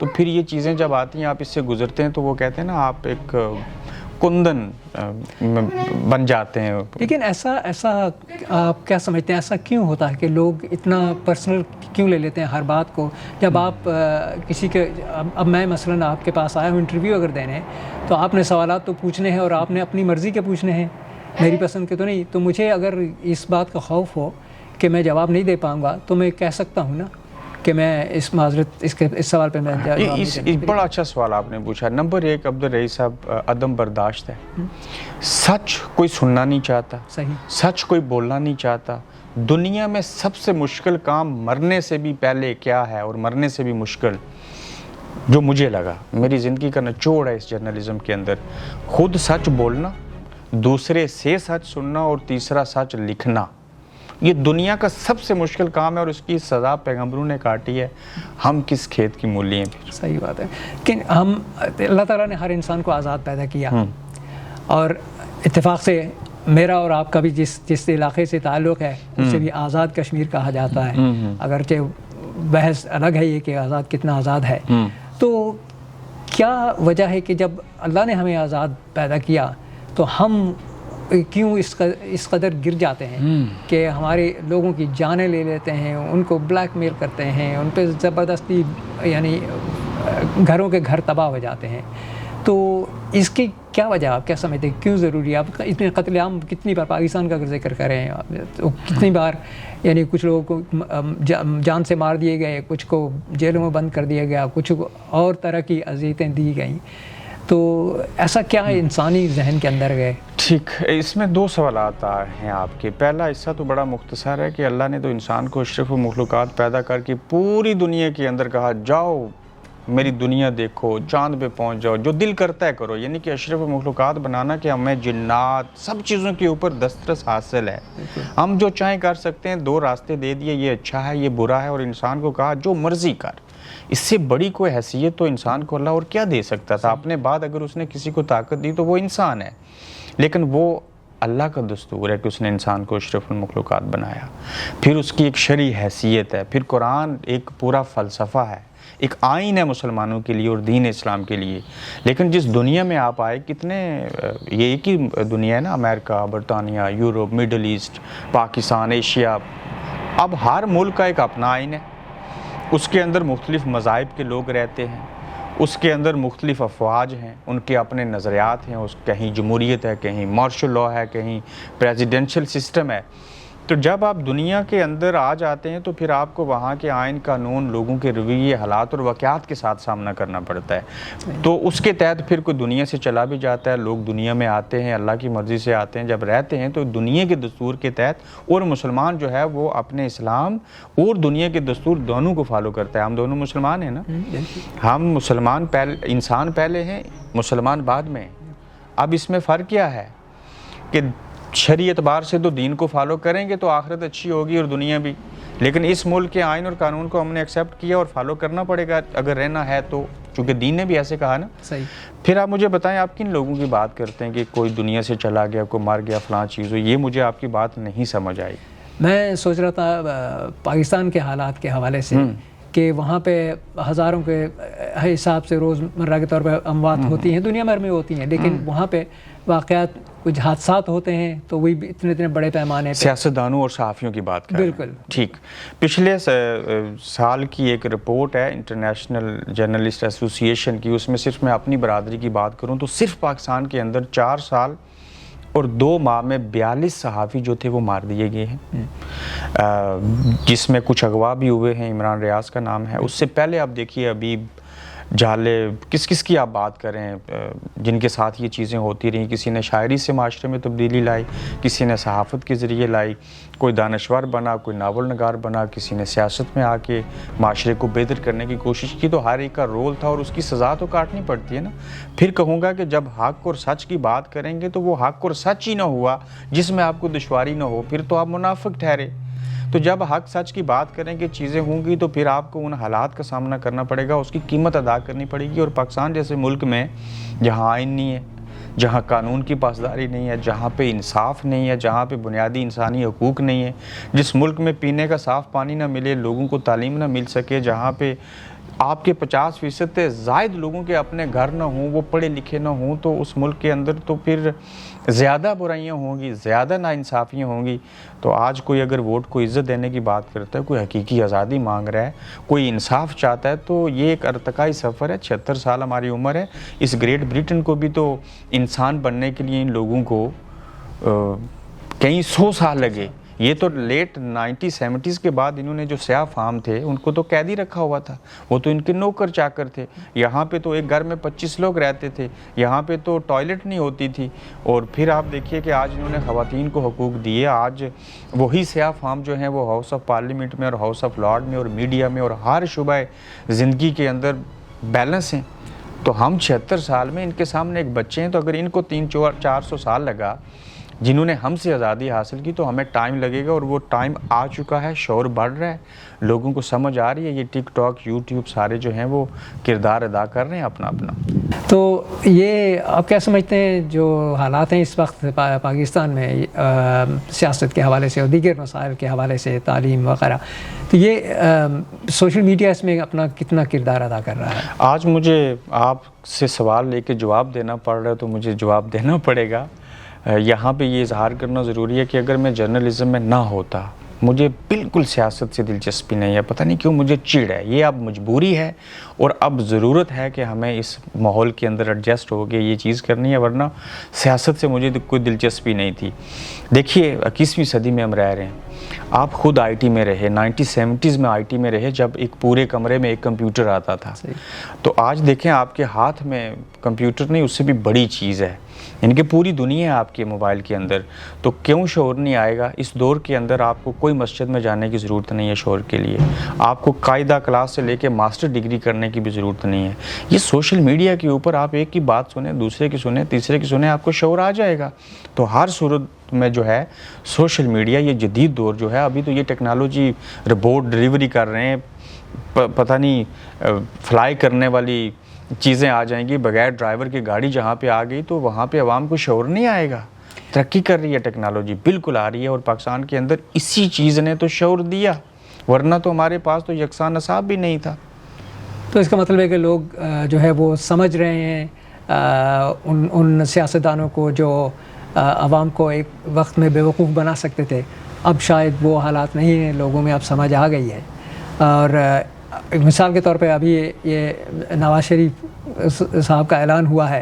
تو پھر یہ چیزیں جب آتی ہیں آپ اس سے گزرتے ہیں تو وہ کہتے ہیں نا آپ ایک کندن بن جاتے ہیں. لیکن ایسا آپ کیا سمجھتے ہیں ایسا کیوں ہوتا ہے کہ لوگ اتنا پرسنل کیوں لے لیتے ہیں ہر بات کو؟ جب آپ کسی کے اب میں مثلاً آپ کے پاس آیا ہوں انٹرویو اگر دینے تو آپ نے سوالات تو پوچھنے ہیں اور آپ نے اپنی مرضی کے پوچھنے ہیں, میری پسند کے تو نہیں. تو مجھے اگر اس بات کا خوف ہو کہ میں جواب نہیں دے پاؤں گا تو میں کہہ سکتا ہوں نا کہ میں اس معذرت اس سوال پہ میں بڑا اچھا سوال آپ نے پوچھا. نمبر 1 عبدالرئیس صاحب عدم برداشت ہے. سچ کوئی سننا نہیں چاہتا, صحیح, سچ کوئی بولنا نہیں چاہتا. دنیا میں سب سے مشکل کام مرنے سے بھی پہلے کیا ہے اور مرنے سے بھی مشکل جو مجھے لگا, میری زندگی کا نچوڑ ہے اس جرنلزم کے اندر, خود سچ بولنا, دوسرے سے سچ سننا اور تیسرا سچ لکھنا. یہ دنیا کا سب سے مشکل کام ہے اور اس کی سزا پیغمبروں نے کاٹی ہے. ہم کس کھیت کی مولی ہیں پھر؟ صحیح بات ہے کہ اللہ تعالیٰ نے ہر انسان کو آزاد پیدا کیا اور اتفاق سے میرا اور آپ کا بھی جس علاقے سے تعلق ہے اسے بھی آزاد کشمیر کہا جاتا ہے, اگرچہ بحث الگ ہے یہ کہ آزاد کتنا آزاد ہے. تو کیا وجہ ہے کہ جب اللہ نے ہمیں آزاد پیدا کیا تو ہم کیوں اس قدر گر جاتے ہیں کہ ہمارے لوگوں کی جانیں لے لیتے ہیں, ان کو بلیک میل کرتے ہیں, ان پہ زبردستی یعنی گھروں کے گھر تباہ ہو جاتے ہیں. تو اس کی کیا وجہ آپ کیا سمجھتے ہیں, کیوں ضروری ہے؟ آپ اتنے قتل عام کتنی بار پاکستان کا اگر ذکر کریں تو کتنی بار یعنی کچھ لوگوں کو جان سے مار دیے گئے, کچھ کو جیلوں میں بند کر دیا گیا, کچھ اور طرح کی اذیتیں دی گئیں. تو ایسا کیا ہے انسانی ذہن کے اندر گئے؟ ٹھیک, اس میں 2 سوالات ہیں آپ کے. پہلا حصہ تو بڑا مختصر ہے کہ اللہ نے تو انسان کو اشرف مخلوقات پیدا کر کے پوری دنیا کے اندر کہا جاؤ میری دنیا دیکھو, چاند پہ پہنچ جاؤ, جو دل کرتا ہے کرو. یعنی کہ اشرف مخلوقات بنانا کہ ہمیں جنات سب چیزوں کے اوپر دسترس حاصل ہے, ہم جو چاہیں کر سکتے ہیں. 2 راستے دے دیے, یہ اچھا ہے یہ برا ہے, اور انسان کو کہا جو مرضی کر. اس سے بڑی کوئی حیثیت تو انسان کو اللہ اور کیا دے سکتا تھا؟ اپنے بعد اگر اس نے کسی کو طاقت دی تو وہ انسان ہے, لیکن وہ اللہ کا دستور ہے کہ اس نے انسان کو اشرف المخلوقات بنایا. پھر اس کی ایک شرعی حیثیت ہے, پھر قرآن ایک پورا فلسفہ ہے, ایک آئین ہے مسلمانوں کے لیے اور دین اسلام کے لیے. لیکن جس دنیا میں آپ آئے, کتنے یہ ایک ہی دنیا ہے نا, امریکہ, برطانیہ, Europe, middle east, Pakistan, Asia. اب ہر ملک کا ایک اپنا آئین ہے, اس کے اندر مختلف مذاہب کے لوگ رہتے ہیں, اس کے اندر مختلف افواج ہیں, ان کے اپنے نظریات ہیں. کہیں جمہوریت ہے, کہیں مارشل لاء ہے, کہیں پریزیڈنشل سسٹم ہے. تو جب آپ دنیا کے اندر آ جاتے ہیں تو پھر آپ کو وہاں کے آئین قانون, لوگوں کے رویے, حالات اور واقعات کے ساتھ سامنا کرنا پڑتا ہے. تو اس کے تحت پھر کوئی دنیا سے چلا بھی جاتا ہے. لوگ دنیا میں آتے ہیں, اللہ کی مرضی سے آتے ہیں, جب رہتے ہیں تو دنیا کے دستور کے تحت. اور مسلمان جو ہے وہ اپنے اسلام اور دنیا کے دستور دونوں کو فالو کرتا ہے. ہم دونوں مسلمان ہیں نا, ہم مسلمان انسان پہلے ہیں, مسلمان بعد میں. اب اس میں فرق کیا ہے کہ شرعی اعتبار سے تو دین کو فالو کریں گے تو آخرت اچھی ہوگی اور دنیا بھی, لیکن اس ملک کے آئین اور قانون کو ہم نے ایکسیپٹ کیا اور فالو کرنا پڑے گا اگر رہنا ہے تو, چونکہ دین نے بھی ایسے کہا نا. صحیح. پھر آپ مجھے بتائیں آپ کن لوگوں کی بات کرتے ہیں کہ کوئی دنیا سے چلا گیا, کوئی مر گیا, فلاں چیز ہو, یہ مجھے آپ کی بات نہیں سمجھ آئی. میں سوچ رہا تھا پاکستان کے حالات کے حوالے سے کہ وہاں پہ ہزاروں کے حساب سے روزمرہ کے طور پہ اموات ہوتی ہیں, دنیا بھر میں ہوتی ہیں, لیکن وہاں پہ واقعات کچھ حادثات ہوتے ہیں تو وہی اتنے بڑے پیمانے پہ. سیاستدانوں اور صحافیوں کی بات کریں. بالکل ٹھیک. پچھلے سال کی ایک رپورٹ ہے انٹرنیشنل جرنلسٹ ایسوسی ایشن کی, اس میں صرف میں اپنی برادری کی بات کروں تو صرف پاکستان کے اندر 4 سال اور 2 ماہ میں 42 صحافی جو تھے وہ مار دیے گئے ہیں, جس میں کچھ اغوا بھی ہوئے ہیں. عمران ریاض کا نام ہے. اس سے پہلے آپ دیکھیے ابھی جھالے, کس کی آپ بات کریں جن کے ساتھ یہ چیزیں ہوتی رہیں. کسی نے شاعری سے معاشرے میں تبدیلی لائی, کسی نے صحافت کے ذریعے لائی, کوئی دانشور بنا, کوئی ناول نگار بنا, کسی نے سیاست میں آ کے معاشرے کو بہتر کرنے کی کوشش کی. تو ہر ایک کا رول تھا اور اس کی سزا تو کاٹنی پڑتی ہے نا. پھر کہوں گا کہ جب حق اور سچ کی بات کریں گے تو وہ حق اور سچ ہی نہ ہوا جس میں آپ کو دشواری نہ ہو, پھر تو آپ منافق ٹھہرے. تو جب حق سچ کی بات کریں کہ چیزیں ہوں گی تو پھر آپ کو ان حالات کا سامنا کرنا پڑے گا, اس کی قیمت ادا کرنی پڑے گی. اور پاکستان جیسے ملک میں جہاں آئین نہیں ہے, جہاں قانون کی پاسداری نہیں ہے, جہاں پہ انصاف نہیں ہے, جہاں پہ بنیادی انسانی حقوق نہیں ہے, جس ملک میں پینے کا صاف پانی نہ ملے, لوگوں کو تعلیم نہ مل سکے, جہاں پہ آپ کے 50% سے زائد لوگوں کے اپنے گھر نہ ہوں, وہ پڑھے لکھے نہ ہوں, تو اس ملک کے اندر تو پھر زیادہ برائیاں ہوں گی, زیادہ ناانصافیاں ہوں گی. تو آج کوئی اگر ووٹ کو عزت دینے کی بات کرتا ہے, کوئی حقیقی آزادی مانگ رہا ہے, کوئی انصاف چاہتا ہے, تو یہ ایک ارتقائی سفر ہے. 76 سال ہماری عمر ہے. اس گریٹ بریٹن کو بھی تو انسان بننے کے لیے ان لوگوں کو کئی 100 سال لگے. یہ تو لیٹ 1970s کے بعد انہوں نے جو سیاہ فام تھے ان کو تو قیدی رکھا ہوا تھا, وہ تو ان کے نوکر چاکر تھے. یہاں پہ تو ایک گھر میں 25 لوگ رہتے تھے, یہاں پہ تو ٹوائلٹ نہیں ہوتی تھی. اور پھر آپ دیکھیے کہ آج انہوں نے خواتین کو حقوق دیے. آج وہی سیاہ فام جو ہیں وہ ہاؤس آف پارلیمنٹ میں اور ہاؤس آف لارڈ میں اور میڈیا میں اور ہر شعبہ زندگی کے اندر بیلنس ہیں. تو ہم 76 سال میں ان کے سامنے ایک بچے ہیں, تو اگر ان کو 300-400 سال لگا جنہوں نے ہم سے آزادی حاصل کی, تو ہمیں ٹائم لگے گا. اور وہ ٹائم آ چکا ہے, شعور بڑھ رہا ہے, لوگوں کو سمجھ آ رہی ہے. یہ ٹک ٹاک, یوٹیوب سارے جو ہیں وہ کردار ادا کر رہے ہیں اپنا اپنا. تو یہ آپ کیا سمجھتے ہیں جو حالات ہیں اس وقت پاکستان میں سیاست کے حوالے سے اور دیگر مسائل کے حوالے سے, تعلیم وغیرہ, تو یہ سوشل میڈیا اس میں اپنا کتنا کردار ادا کر رہا ہے؟ آج مجھے آپ سے سوال لے کے جواب دینا پڑ رہا ہے, تو مجھے جواب دینا پڑے گا. یہاں پہ یہ اظہار کرنا ضروری ہے کہ اگر میں جرنلزم میں نہ ہوتا, مجھے بالکل سیاست سے دلچسپی نہیں ہے. پتہ نہیں کیوں مجھے چڑ ہے. یہ اب مجبوری ہے اور اب ضرورت ہے کہ ہمیں اس ماحول کے اندر ایڈجسٹ ہو کے یہ چیز کرنی ہے, ورنہ سیاست سے مجھے کوئی دلچسپی نہیں تھی. دیکھیے 21ویں صدی میں ہم رہ رہے ہیں. آپ خود آئی ٹی میں رہے, 1970s میں آئی ٹی میں رہے, جب ایک پورے کمرے میں ایک کمپیوٹر آتا تھا. تو آج دیکھیں آپ کے ہاتھ میں کمپیوٹر نہیں, اس سے بھی بڑی چیز ہے, یعنی کہ پوری دنیا ہے آپ کے موبائل کے اندر. تو کیوں شعور نہیں آئے گا؟ اس دور کے اندر آپ کو کوئی مسجد میں جانے کی ضرورت نہیں ہے شعور کے لیے. آپ کو قاعدہ کلاس سے لے کے ماسٹر ڈگری کرنے کی بھی ضرورت نہیں ہے. یہ سوشل میڈیا کے اوپر آپ ایک کی بات سنیں, دوسرے کی سنیں, تیسرے کی سنیں, آپ کو شعور آ جائے گا. تو ہر صورت میں جو ہے سوشل میڈیا, یہ جدید دور جو ہے, ابھی تو یہ ٹیکنالوجی رپورٹ ڈلیوری کر رہے ہیں, پتہ نہیں فلائی کرنے والی چیزیں آ جائیں گی, بغیر ڈرائیور کی گاڑی جہاں پہ آ گئی تو وہاں پہ عوام کو شعور نہیں آئے گا. ترقی کر رہی ہے ٹیکنالوجی, بالکل آ رہی ہے, اور پاکستان کے اندر اسی چیز نے تو شعور دیا, ورنہ تو ہمارے پاس تو یکساں نصاب بھی نہیں تھا. تو اس کا مطلب ہے کہ لوگ جو ہے وہ سمجھ رہے ہیں ان سیاستدانوں کو جو عوام کو ایک وقت میں بیوقوف بنا سکتے تھے. اب شاید وہ حالات نہیں ہیں, لوگوں میں اب سمجھ آ گئی ہے. اور مثال کے طور پہ ابھی یہ نواز شریف صاحب کا اعلان ہوا ہے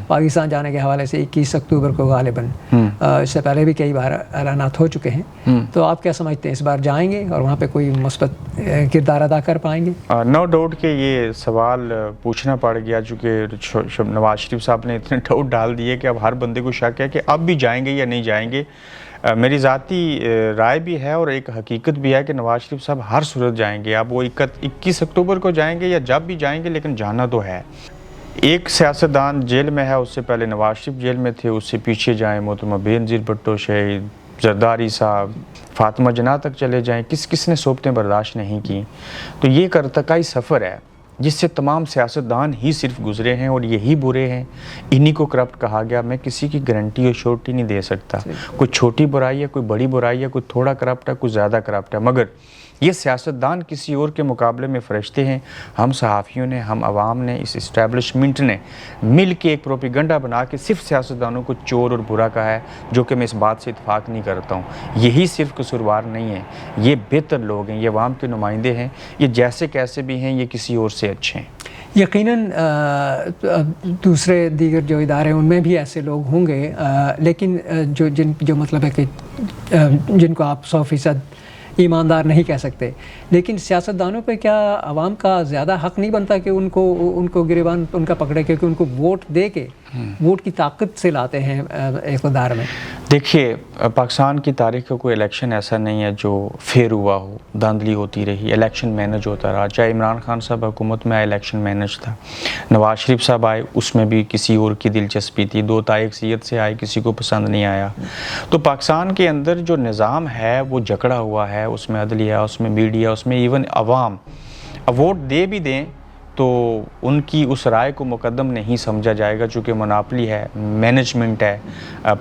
پاکستان جانے کے حوالے سے 21 اکتوبر کو غالباً, اس سے پہلے بھی کئی بار اعلانات ہو چکے ہیں. تو آپ کیا سمجھتے ہیں, اس بار جائیں گے اور وہاں پہ کوئی مثبت کردار ادا کر پائیں گے؟ نو ڈاؤٹ کہ یہ سوال پوچھنا پڑ گیا, چونکہ نواز شریف صاحب نے اتنے ڈاؤٹ ڈال دیے کہ اب ہر بندے کو شک ہے کہ اب بھی جائیں گے یا نہیں جائیں گے. میری ذاتی رائے بھی ہے اور ایک حقیقت بھی ہے کہ نواز شریف صاحب ہر صورت جائیں گے. اب وہ 21 اکتوبر کو جائیں گے یا جب بھی جائیں گے, لیکن جانا تو ہے. ایک سیاستدان جیل میں ہے, اس سے پہلے نواز شریف جیل میں تھے, اس سے پیچھے جائیں محترمہ بینظیر بھٹو, شہید زرداری صاحب, فاطمہ جناح تک چلے جائیں, کس نے صحبتیں برداشت نہیں کی. تو یہ ایک ارتقائی سفر ہے جس سے تمام سیاستدان ہی صرف گزرے ہیں اور یہی برے ہیں, انہی کو کرپٹ کہا گیا. میں کسی کی گارنٹی اور شورٹی نہیں دے سکتا, کوئی چھوٹی برائی ہے, کوئی بڑی برائی ہے, کوئی تھوڑا کرپٹ ہے, کوئی زیادہ کرپٹ ہے, مگر یہ سیاستدان کسی اور کے مقابلے میں فرشتے ہیں. ہم صحافیوں نے, ہم عوام نے, اس اسٹیبلشمنٹ نے مل کے ایک پروپیگنڈا بنا کے صرف سیاستدانوں کو چور اور برا کہا ہے, جو کہ میں اس بات سے اتفاق نہیں کرتا ہوں. یہی صرف قصوروار نہیں ہیں, یہ بہتر لوگ ہیں, یہ عوام کے نمائندے ہیں, یہ جیسے کیسے بھی ہیں, یہ کسی اور سے اچھے ہیں. یقیناً دوسرے دیگر جو ادارے ان میں بھی ایسے لوگ ہوں گے, لیکن جو مطلب ہے کہ جن کو آپ 100% ایماندار نہیں کہہ سکتے, لیکن سیاستدانوں پہ کیا عوام کا زیادہ حق نہیں بنتا کہ ان کو گریبان ان کا پکڑے, کیونکہ ان کو ووٹ دے کے ووٹ کی طاقت سے لاتے ہیں اقتدار میں؟ دیکھیے پاکستان کی تاریخ کا کوئی الیکشن ایسا نہیں ہے جو فیر ہوا ہو, دھاندلی ہوتی رہی, الیکشن مینج ہوتا رہا. چاہے عمران خان صاحب حکومت میں آئے الیکشن مینج تھا, نواز شریف صاحب آئے اس میں بھی کسی اور کی دلچسپی تھی, 2 تائیکسیت سے آئے, کسی کو پسند نہیں آیا. تو پاکستان کے اندر جو نظام ہے وہ جکڑا ہوا ہے, اس میں عدلیہ, اس میں میڈیا, اس میں ایون عوام. ووٹ دے بھی دیں تو ان کی اس رائے کو مقدم نہیں سمجھا جائے گا، چونکہ مناپلی ہے، مینجمنٹ ہے،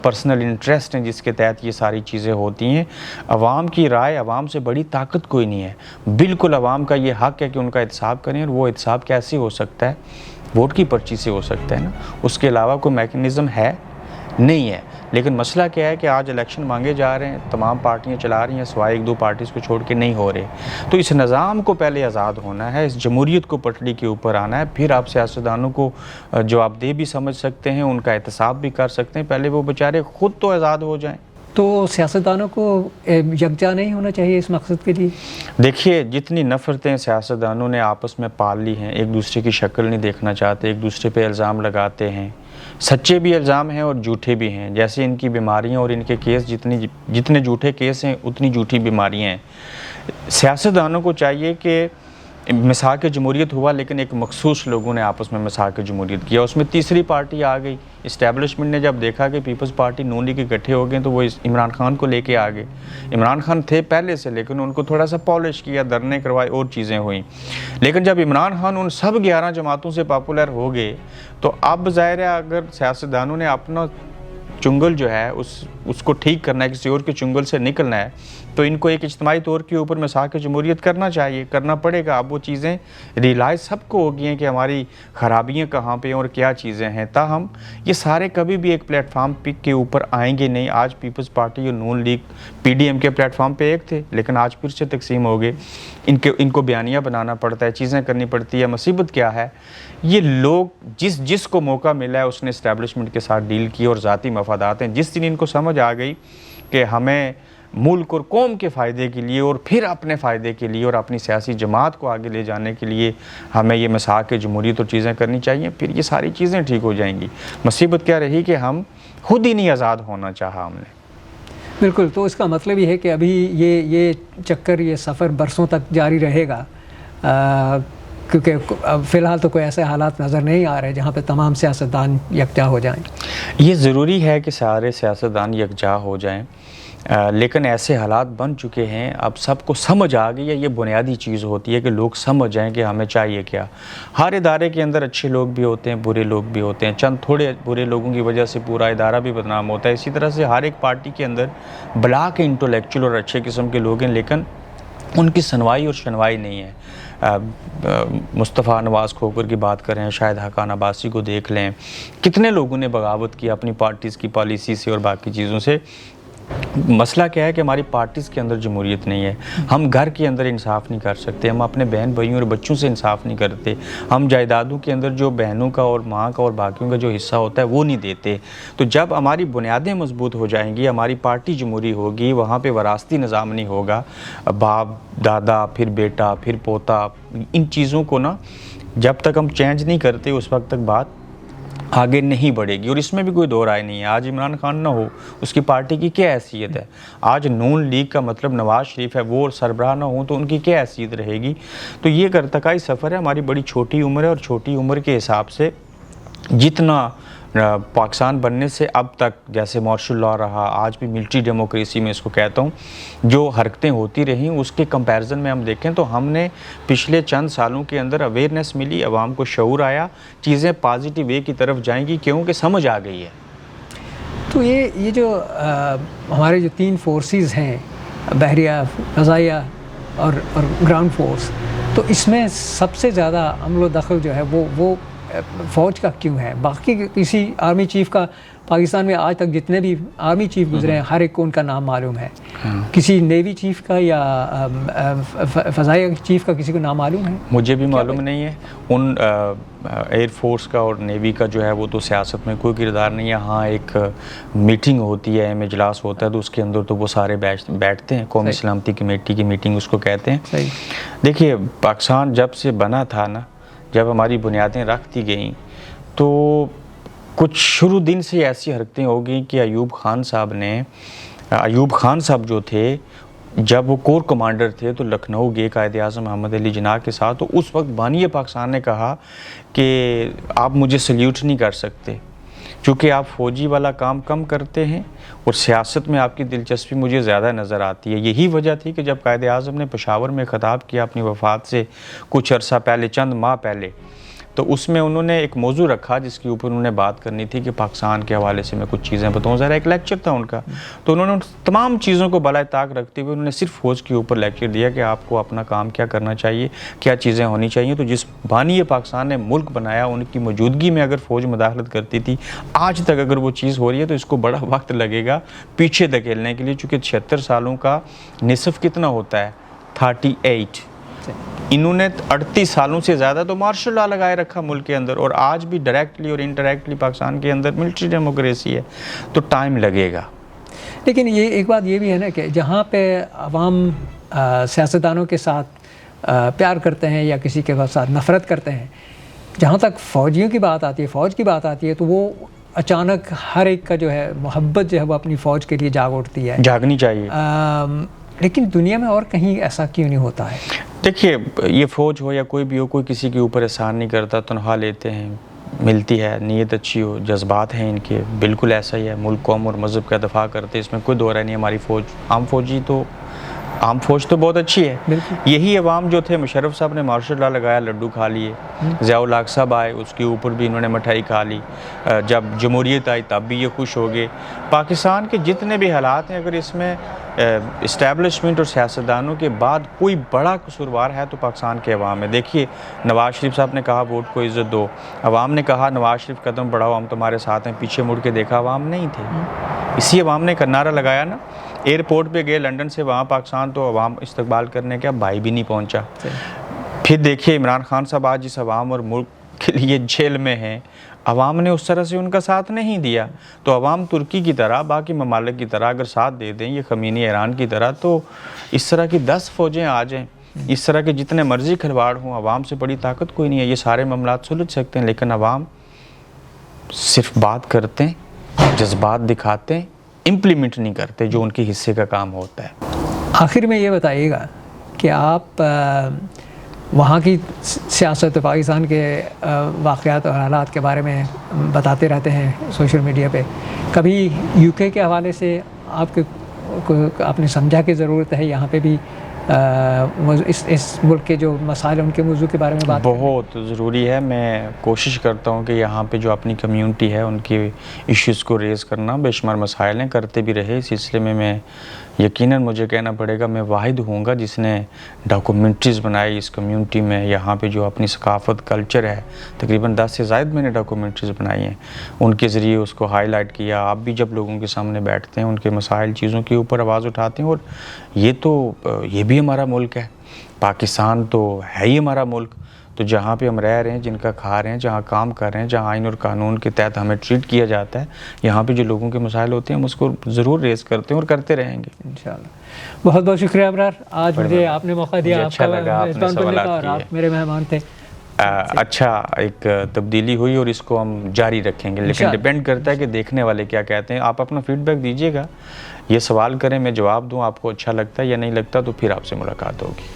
پرسنل انٹرسٹ ہیں جس کے تحت یہ ساری چیزیں ہوتی ہیں۔ عوام کی رائے، عوام سے بڑی طاقت کوئی نہیں ہے، بالکل عوام کا یہ حق ہے کہ ان کا احتساب کریں، اور وہ احتساب کیسے ہو سکتا ہے؟ ووٹ کی پرچی سے ہو سکتا ہے نا، اس کے علاوہ کوئی میکنزم ہے نہیں ہے۔ لیکن مسئلہ کیا ہے کہ آج الیکشن مانگے جا رہے ہیں، تمام پارٹیاں چلا رہی ہیں، سوائے ایک دو پارٹیز کو چھوڑ کے نہیں ہو رہے۔ تو اس نظام کو پہلے آزاد ہونا ہے، اس جمہوریت کو پٹڑی کے اوپر آنا ہے، پھر آپ سیاستدانوں کو جواب دہ بھی سمجھ سکتے ہیں، ان کا احتساب بھی کر سکتے ہیں۔ پہلے وہ بیچارے خود تو آزاد ہو جائیں۔ تو سیاستدانوں کو یکجا نہیں ہونا چاہیے اس مقصد کے لیے؟ دیکھیے، جتنی نفرتیں سیاستدانوں نے آپس میں پال لی ہیں، ایک دوسرے کی شکل نہیں دیکھنا چاہتے، ایک دوسرے پہ الزام لگاتے ہیں، سچے بھی الزام ہیں اور جھوٹے بھی ہیں۔ جیسے ان کی بیماریاں اور ان کے کیس جتنے جھوٹے کیس ہیں اتنی جھوٹی بیماریاں ہیں۔ سیاستدانوں کو چاہیے کہ مساق جمہوریت ہوا، لیکن ایک مخصوص لوگوں نے آپس میں مساق جمہوریت کیا، اس میں تیسری پارٹی آ گئی۔ اسٹیبلشمنٹ نے جب دیکھا کہ پیپلز پارٹی نون لیگ اکٹھے ہو گئے تو وہ عمران خان کو لے کے آ گئے۔ عمران خان تھے پہلے سے، لیکن ان کو تھوڑا سا پالش کیا، دھرنے کروائے اور چیزیں ہوئیں۔ لیکن جب عمران خان ان سب 11 جماعتوں سے پاپولر ہو گئے تو اب ظاہر ہے اگر سیاستدانوں نے اپنا چنگل جو ہے اس کو ٹھیک کرنا ہے، کسی اور کے چنگل سے نکلنا ہے، تو ان کو ایک اجتماعی طور کے اوپر مساق جمہوریت کرنا چاہیے، کرنا پڑے گا۔ اب وہ چیزیں ریلائز سب کو ہو گئی ہیں کہ ہماری خرابیاں کہاں پہ اور کیا چیزیں ہیں، تاہم یہ سارے کبھی بھی ایک پلیٹ فارم کے اوپر آئیں گے نہیں۔ آج پیپلز پارٹی اور نون لیگ پی ڈی ایم کے پلیٹ فارم پہ ایک تھے، لیکن آج پھر سے تقسیم ہو گئے۔ ان کو بیانیہ بنانا پڑتا ہے، چیزیں کرنی پڑتی ہے۔ مصیبت کیا ہے، یہ لوگ جس کو موقع ملا ہے اس نے اسٹیبلشمنٹ کے ساتھ ڈیل کی اور ذاتی مفادات ہیں۔ جس دن ان کو سمجھ آ گئی کہ ہمیں ملک اور قوم کے فائدے کے لیے اور پھر اپنے فائدے کے لیے اور اپنی سیاسی جماعت کو آگے لے جانے کے لیے ہمیں یہ مساق جمہوریت اور چیزیں کرنی چاہیے، پھر یہ ساری چیزیں ٹھیک ہو جائیں گی۔ مصیبت کیا رہی کہ ہم خود ہی نہیں آزاد ہونا چاہا ہم نے۔ بالکل، تو اس کا مطلب یہ ہے کہ ابھی یہ چکر، یہ سفر برسوں تک جاری رہے گا، کیونکہ فی الحال تو کوئی ایسے حالات نظر نہیں آ رہے جہاں پہ تمام سیاستدان یکجا ہو جائیں۔ یہ ضروری ہے کہ سارے سیاستدان یکجا ہو جائیں، لیکن ایسے حالات بن چکے ہیں، اب سب کو سمجھ آ گئی ہے۔ یہ بنیادی چیز ہوتی ہے کہ لوگ سمجھ جائیں کہ ہمیں چاہیے کیا۔ ہر ادارے کے اندر اچھے لوگ بھی ہوتے ہیں، برے لوگ بھی ہوتے ہیں، چند تھوڑے برے لوگوں کی وجہ سے پورا ادارہ بھی بدنام ہوتا ہے۔ اسی طرح سے ہر ایک پارٹی کے اندر بلا کے انٹلیکچوئل اور اچھے قسم کے لوگ ہیں، لیکن ان کی سنوائی اور شنوائی نہیں ہے۔ مصطفیٰ نواز کھوکھر کی بات کریں، شاہد حقان عباسی کو دیکھ لیں، کتنے لوگوں نے بغاوت کی اپنی پارٹیز کی پالیسی سے اور باقی چیزوں سے۔ مسئلہ کیا ہے کہ ہماری پارٹیز کے اندر جمہوریت نہیں ہے، ہم گھر کے اندر انصاف نہیں کر سکتے، ہم اپنے بہن بھائیوں اور بچوں سے انصاف نہیں کرتے، ہم جائیدادوں کے اندر جو بہنوں کا اور ماں کا اور باقیوں کا جو حصہ ہوتا ہے وہ نہیں دیتے۔ تو جب ہماری بنیادیں مضبوط ہو جائیں گی، ہماری پارٹی جمہوری ہوگی، وہاں پہ وراثتی نظام نہیں ہوگا، باپ دادا پھر بیٹا پھر پوتا، ان چیزوں کو نا جب تک ہم چینج نہیں کرتے اس وقت تک بات آگے نہیں بڑھے گی۔ اور اس میں بھی کوئی دو رائے نہیں ہے، آج عمران خان نہ ہو اس کی پارٹی کی کیا حیثیت ہے، آج نون لیگ کا مطلب نواز شریف ہے، وہ سربراہ نہ ہوں تو ان کی کیا حیثیت رہے گی۔ تو یہ ایک ارتقائی سفر ہے، ہماری بڑی چھوٹی عمر ہے، اور چھوٹی عمر کے حساب سے جتنا پاکستان بننے سے اب تک جیسے مارشل لاء رہا، آج بھی ملٹری ڈیموکریسی میں اس کو کہتا ہوں، جو حرکتیں ہوتی رہیں اس کے کمپیرزن میں ہم دیکھیں تو ہم نے پچھلے چند سالوں کے اندر اویئرنیس ملی، عوام کو شعور آیا، چیزیں پازیٹیو وے کی طرف جائیں گی کیونکہ سمجھ آ گئی ہے۔ تو یہ جو ہمارے جو 3 فورسز ہیں، بحریہ، فضائیہ اور گراؤنڈ فورس، تو اس میں سب سے زیادہ عمل و دخل جو ہے وہ فوج کا کیوں ہے؟ باقی کسی آرمی چیف کا پاکستان میں آج تک جتنے بھی آرمی چیف گزرے ہیں ہر ایک کو ان کا نام معلوم ہے، کسی نیوی چیف کا یا فضائیہ چیف کا کسی کو نام معلوم ہے؟ مجھے بھی معلوم نہیں ہے۔ ان ایئر فورس کا اور نیوی کا جو ہے وہ تو سیاست میں کوئی کردار نہیں ہے۔ ہاں ایک میٹنگ ہوتی ہے، اجلاس ہوتا ہے تو اس کے اندر تو وہ سارے بیٹھتے ہیں، قومی سلامتی کمیٹی کی میٹنگ اس کو کہتے ہیں۔ دیکھیے، پاکستان جب سے بنا تھا نا، جب ہماری بنیادیں رکھ دی گئیں تو کچھ شروع دن سے ایسی حرکتیں ہو گئیں کہ ایوب خان صاحب جو تھے جب وہ کور کمانڈر تھے تو لکھنؤ گئے قائد اعظم محمد علی جناح کے ساتھ، تو اس وقت بانی پاکستان نے کہا کہ آپ مجھے سلیوٹ نہیں کر سکتے، چونکہ آپ فوجی والا کام کم کرتے ہیں اور سیاست میں آپ کی دلچسپی مجھے زیادہ نظر آتی ہے. یہی وجہ تھی کہ جب قائد اعظم نے پشاور میں خطاب کیا اپنی وفات سے کچھ عرصہ پہلے، چند ماہ پہلے، تو اس میں انہوں نے ایک موضوع رکھا جس کے اوپر انہوں نے بات کرنی تھی کہ پاکستان کے حوالے سے میں کچھ چیزیں بتاؤں. ذرا ایک لیکچر تھا ان کا، تو انہوں نے تمام چیزوں کو بالائے طاق رکھتے ہوئے انہوں نے صرف فوج کے اوپر لیکچر دیا کہ آپ کو اپنا کام کیا کرنا چاہیے، کیا چیزیں ہونی چاہیے. تو جس بانی پاکستان نے ملک بنایا ان کی موجودگی میں اگر فوج مداخلت کرتی تھی، آج تک اگر وہ چیز ہو رہی ہے تو اس کو بڑا وقت لگے گا پیچھے دھکیلنے کے لیے، چونکہ 76 سالوں کا نصف کتنا ہوتا ہے؟ 38. انہوں نے 38 سالوں سے زیادہ تو مارشل لا لگائے رکھا ملک کے اندر، اور آج بھی ڈائریکٹلی اور انڈائریکٹلی پاکستان کے اندر ملٹری ڈیموکریسی ہے، تو ٹائم لگے گا. لیکن یہ ایک بات یہ بھی ہے نا کہ جہاں پہ عوام سیاستدانوں کے ساتھ پیار کرتے ہیں یا کسی کے ساتھ نفرت کرتے ہیں، جہاں تک فوجیوں کی بات آتی ہے، فوج کی بات آتی ہے، تو وہ اچانک ہر ایک کا جو ہے محبت جو ہے وہ اپنی فوج کے لیے جاگ اٹھتی ہے. جاگنی چاہیے. لیکن دنیا میں اور کہیں ایسا کیوں نہیں ہوتا ہے؟ دیکھیے، یہ فوج ہو یا کوئی بھی ہو، کوئی کسی کے اوپر احسان نہیں کرتا. تنخواہ لیتے ہیں، ملتی ہے، نیت اچھی ہو، جذبات ہیں ان کے، بالکل ایسا ہی ہے. ملک، قوم اور مذہب کا دفاع کرتے، اس میں کوئی دو رائے نہیں. ہماری فوج، عام فوج تو بہت اچھی ہے. یہی عوام جو تھے، مشرف صاحب نے مارشل لا لگایا، لڈو کھا لیے. ضیاء الحق صاحب آئے، اس کے اوپر بھی انہوں نے مٹھائی کھا لی. جب جمہوریت آئی تب بھی یہ خوش ہو گئے. پاکستان کے جتنے بھی حالات ہیں، اگر اس میں اسٹیبلشمنٹ اور سیاستدانوں کے بعد کوئی بڑا قصوروار ہے تو پاکستان کے عوام ہے. دیکھیے، نواز شریف صاحب نے کہا ووٹ کو عزت دو، عوام نے کہا نواز شریف قدم بڑھاؤ، ہم تمہارے ساتھ ہیں. پیچھے مڑ کے دیکھا عوام نہیں تھے. اسی عوام نے نعرہ لگایا نا، ایئرپورٹ پہ گئے لنڈن سے وہاں پاکستان، تو عوام استقبال کرنے کا بھائی بھی نہیں پہنچا. پھر دیکھیے عمران خان صاحب آج اس عوام اور ملک کے لیے جیل میں ہیں، عوام نے اس طرح سے ان کا ساتھ نہیں دیا. تو عوام ترکی کی طرح، باقی ممالک کی طرح اگر ساتھ دے دیں، یہ خمینی ایران کی طرح، تو اس طرح کی 10 فوجیں آ جائیں، اس طرح کے جتنے مرضی کھلواڑ ہوں، عوام سے بڑی طاقت کوئی نہیں ہے. یہ سارے معاملات سلجھ سکتے ہیں، لیکن عوام صرف بات کرتے ہیں، جذبات دکھاتے ہیں، امپلیمنٹ نہیں کرتے جو ان کے حصے کا کام ہوتا ہے. آخر میں یہ بتائیے گا کہ آپ وہاں کی سیاست، پاکستان کے واقعات اور حالات کے بارے میں بتاتے رہتے ہیں سوشل میڈیا پہ، کبھی یو کے حوالے سے آپ نے سمجھا کہ ضرورت ہے یہاں پہ بھی اس ملک کے جو مسائل ان کے موضوع کے بارے میں بات بہت ضروری ہے. میں کوشش کرتا ہوں کہ یہاں پہ جو اپنی کمیونٹی ہے ان کے ایشوز کو ریز کرنا، بے شمار مسائل ہیں، کرتے بھی رہے. اس سلسلے میں یقیناً مجھے کہنا پڑے گا میں واحد ہوں گا جس نے ڈاکومنٹریز بنائی اس کمیونٹی میں. یہاں پہ جو اپنی ثقافت، کلچر ہے، تقریباً 10 سے زائد میں نے ڈاکومنٹریز بنائی ہیں، ان کے ذریعے اس کو ہائی لائٹ کیا. آپ بھی جب لوگوں کے سامنے بیٹھتے ہیں، ان کے مسائل، چیزوں کے اوپر آواز اٹھاتے ہیں. اور یہ بھی ہمارا ملک ہے، پاکستان تو ہے ہی ہمارا ملک. تو جہاں پہ ہم رہ رہے ہیں، جن کا کھا رہے ہیں، جہاں کام کر رہے ہیں، جہاں آئین اور قانون کے تحت ہمیں ٹریٹ کیا جاتا ہے، یہاں پہ جو لوگوں کے مسائل ہوتے ہیں ہم اس کو ضرور ریز کرتے ہیں اور کرتے رہیں گے انشاءاللہ. بہت بہت شکریہ ابرار، آج مجھے آپ نے موقع دیا، اچھا لگا آپ نے سوالات اور آپ میرے مہمان تھے. اچھا، ایک تبدیلی ہوئی اور اس کو ہم جاری رکھیں گے، لیکن ڈیپینڈ کرتا ہے کہ دیکھنے والے کیا کہتے ہیں. آپ اپنا فیڈ بیک دیجیے گا، یہ سوال کریں، میں جواب دوں، آپ کو اچھا لگتا ہے یا نہیں لگتا، تو پھر آپ سے ملاقات ہوگی.